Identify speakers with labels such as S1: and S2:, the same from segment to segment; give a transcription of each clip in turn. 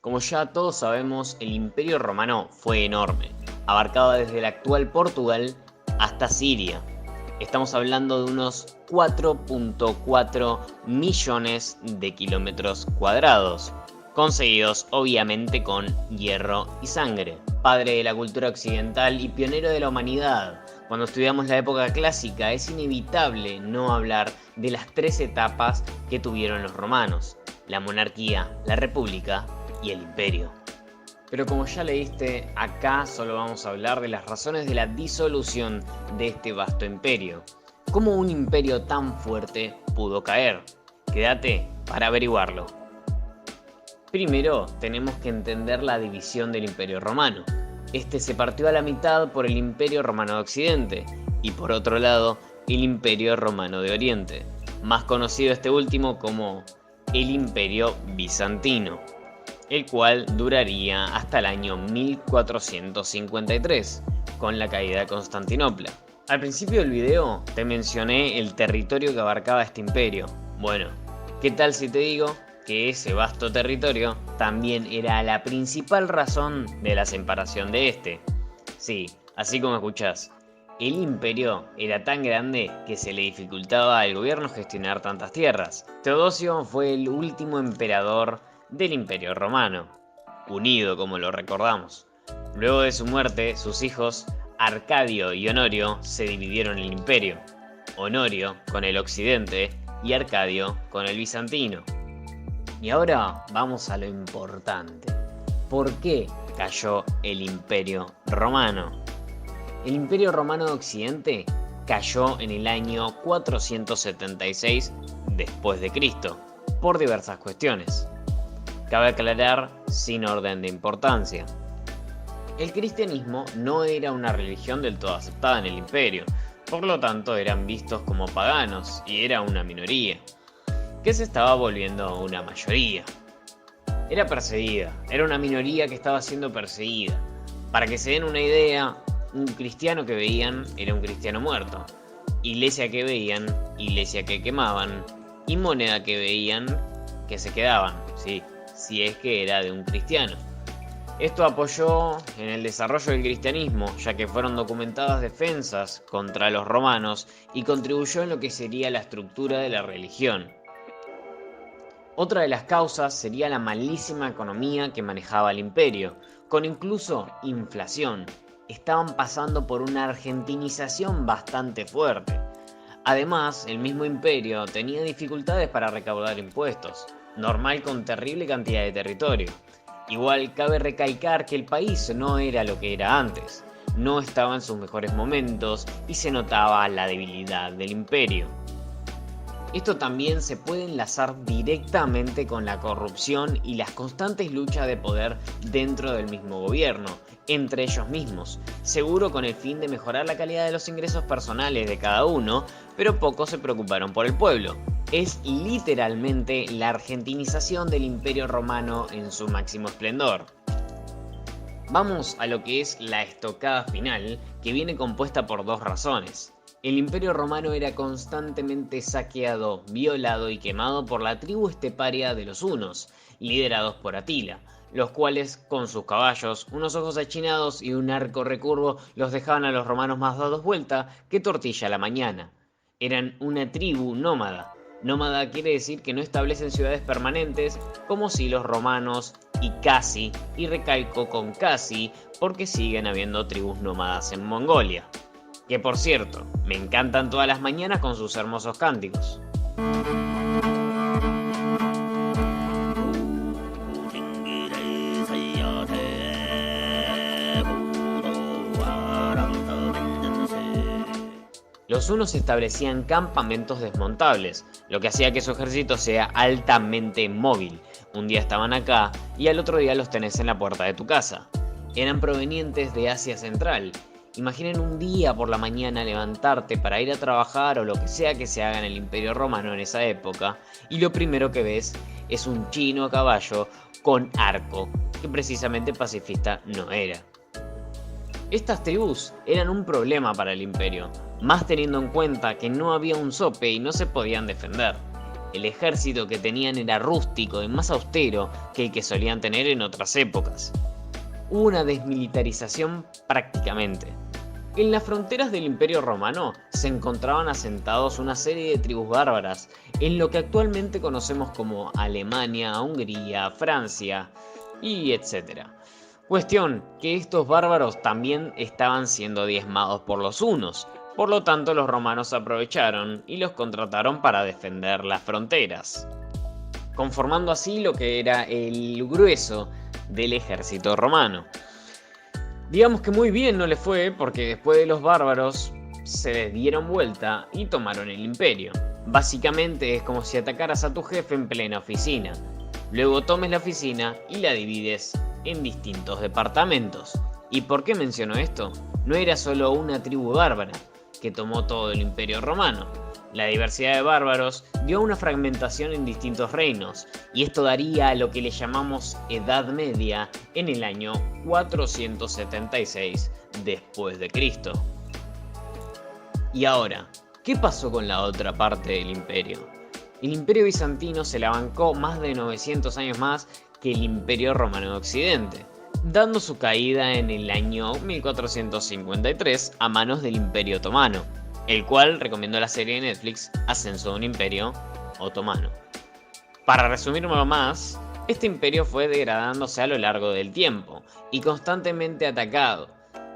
S1: Como ya todos sabemos, el Imperio Romano fue enorme, abarcaba desde el actual Portugal hasta Siria. Estamos hablando de unos 4.4 millones de kilómetros cuadrados, conseguidos obviamente con hierro y sangre. Padre de la cultura occidental y pionero de la humanidad. Cuando estudiamos la época clásica es inevitable no hablar de las tres etapas que tuvieron los romanos: la monarquía, la república y el imperio. Pero como ya leíste, acá solo vamos a hablar de las razones de la disolución de este vasto imperio. ¿Cómo un imperio tan fuerte pudo caer? Quédate para averiguarlo. Primero, tenemos que entender la división del Imperio Romano. Este se partió a la mitad por el Imperio Romano de Occidente y por otro lado, el Imperio Romano de Oriente, más conocido este último como el Imperio Bizantino, el cual duraría hasta el año 1453, con la caída de Constantinopla. Al principio del video te mencioné el territorio que abarcaba este imperio. Bueno, ¿qué tal si te digo que ese vasto territorio también era la principal razón de la separación de este? Sí, así como escuchás, el imperio era tan grande que se le dificultaba al gobierno gestionar tantas tierras. Teodosio fue el último emperador del Imperio Romano, unido como lo recordamos. Luego de su muerte, sus hijos Arcadio y Honorio se dividieron el imperio, Honorio con el occidente y Arcadio con el bizantino. Y ahora vamos a lo importante. ¿Por qué cayó el Imperio Romano? El Imperio Romano de Occidente cayó en el año 476 después de Cristo, por diversas cuestiones. Cabe aclarar sin orden de importancia. El cristianismo no era una religión del todo aceptada en el imperio, por lo tanto eran vistos como paganos y era una minoría, que se estaba volviendo una mayoría. Era perseguida, era una minoría que estaba siendo perseguida. Para que se den una idea, un cristiano que veían era un cristiano muerto, iglesia que veían, iglesia que quemaban, y moneda que veían que se quedaban, sí, si es que era de un cristiano. Esto apoyó en el desarrollo del cristianismo, ya que fueron documentadas defensas contra los romanos y contribuyó en lo que sería la estructura de la religión. Otra de las causas sería la malísima economía que manejaba el imperio, con incluso inflación. Estaban pasando por una argentinización bastante fuerte. Además, el mismo imperio tenía dificultades para recaudar impuestos, normal con terrible cantidad de territorio. Igual cabe recalcar que el país no era lo que era antes, no estaba en sus mejores momentos y se notaba la debilidad del imperio. Esto también se puede enlazar directamente con la corrupción y las constantes luchas de poder dentro del mismo gobierno, entre ellos mismos, seguro con el fin de mejorar la calidad de los ingresos personales de cada uno, pero pocos se preocuparon por el pueblo. Es literalmente la argentinización del Imperio Romano en su máximo esplendor. Vamos a lo que es la estocada final, que viene compuesta por dos razones. El Imperio Romano era constantemente saqueado, violado y quemado por la tribu esteparia de los hunos, liderados por Atila, los cuales, con sus caballos, unos ojos achinados y un arco recurvo, los dejaban a los romanos más dados vuelta que tortilla a la mañana. Eran una tribu nómada. Nómada quiere decir que no establecen ciudades permanentes, como si los romanos, y recalco con casi, porque siguen habiendo tribus nómadas en Mongolia. Que por cierto, me encantan todas las mañanas con sus hermosos cánticos. Los hunos establecían campamentos desmontables, lo que hacía que su ejército sea altamente móvil. Un día estaban acá y al otro día los tenés en la puerta de tu casa. Eran provenientes de Asia Central. Imaginen un día por la mañana levantarte para ir a trabajar o lo que sea que se haga en el Imperio Romano en esa época, y lo primero que ves es un chino a caballo con arco, que precisamente pacifista no era. Estas tribus eran un problema para el imperio, más teniendo en cuenta que no había un sope y no se podían defender. El ejército que tenían era rústico y más austero que el que solían tener en otras épocas. Hubo una desmilitarización prácticamente. En las fronteras del Imperio Romano se encontraban asentados una serie de tribus bárbaras, en lo que actualmente conocemos como Alemania, Hungría, Francia y etc. Cuestión que estos bárbaros también estaban siendo diezmados por los hunos, por lo tanto los romanos aprovecharon y los contrataron para defender las fronteras, conformando así lo que era el grueso del ejército romano. Digamos que muy bien no le fue, porque después de los bárbaros se dieron vuelta y tomaron el imperio. Básicamente es como si atacaras a tu jefe en plena oficina. Luego tomes la oficina y la divides en distintos departamentos. ¿Y por qué menciono esto? No era solo una tribu bárbara que tomó todo el imperio romano. La diversidad de bárbaros dio una fragmentación en distintos reinos, y esto daría a lo que le llamamos Edad Media en el año 476 después de Cristo. Y ahora, ¿qué pasó con la otra parte del imperio? El imperio bizantino se la bancó más de 900 años más que el imperio romano de Occidente, dando su caída en el año 1453 a manos del imperio otomano, el cual recomendó la serie de Netflix Ascenso de un Imperio Otomano. Para resumirlo más, este imperio fue degradándose a lo largo del tiempo y constantemente atacado.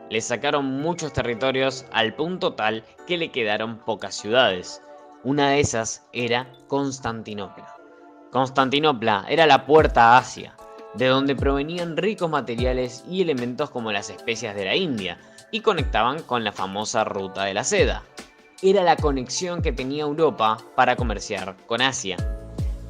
S1: Le sacaron muchos territorios al punto tal que le quedaron pocas ciudades. Una de esas era Constantinopla. Constantinopla era la puerta a Asia, de donde provenían ricos materiales y elementos como las especias de la India, y conectaban con la famosa Ruta de la Seda. Era la conexión que tenía Europa para comerciar con Asia.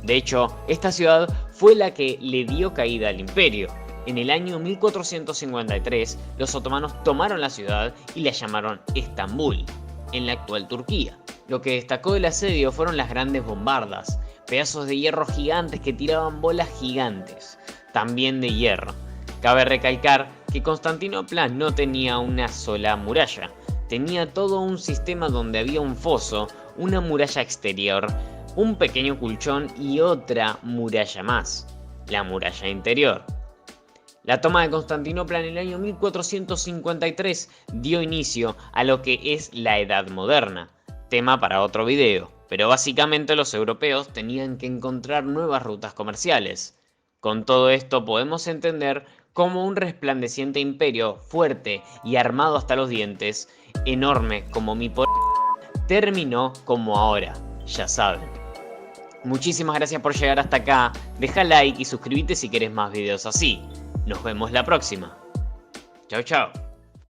S1: De hecho, esta ciudad fue la que le dio caída al imperio. En el año 1453, los otomanos tomaron la ciudad y la llamaron Estambul, en la actual Turquía. Lo que destacó del asedio fueron las grandes bombardas, pedazos de hierro gigantes que tiraban bolas gigantes, también de hierro. Cabe recalcar que Constantinopla no tenía una sola muralla, tenía todo un sistema donde había un foso, una muralla exterior, un pequeño colchón y otra muralla más, la muralla interior. La toma de Constantinopla en el año 1453 dio inicio a lo que es la Edad Moderna, tema para otro video, pero básicamente los europeos tenían que encontrar nuevas rutas comerciales. Con todo esto podemos entender cómo un resplandeciente imperio fuerte y armado hasta los dientes, enorme como mi terminó como ahora, ya saben. Muchísimas gracias por llegar hasta acá, deja like y suscríbete si querés más videos así. Nos vemos la próxima. Chao, chao.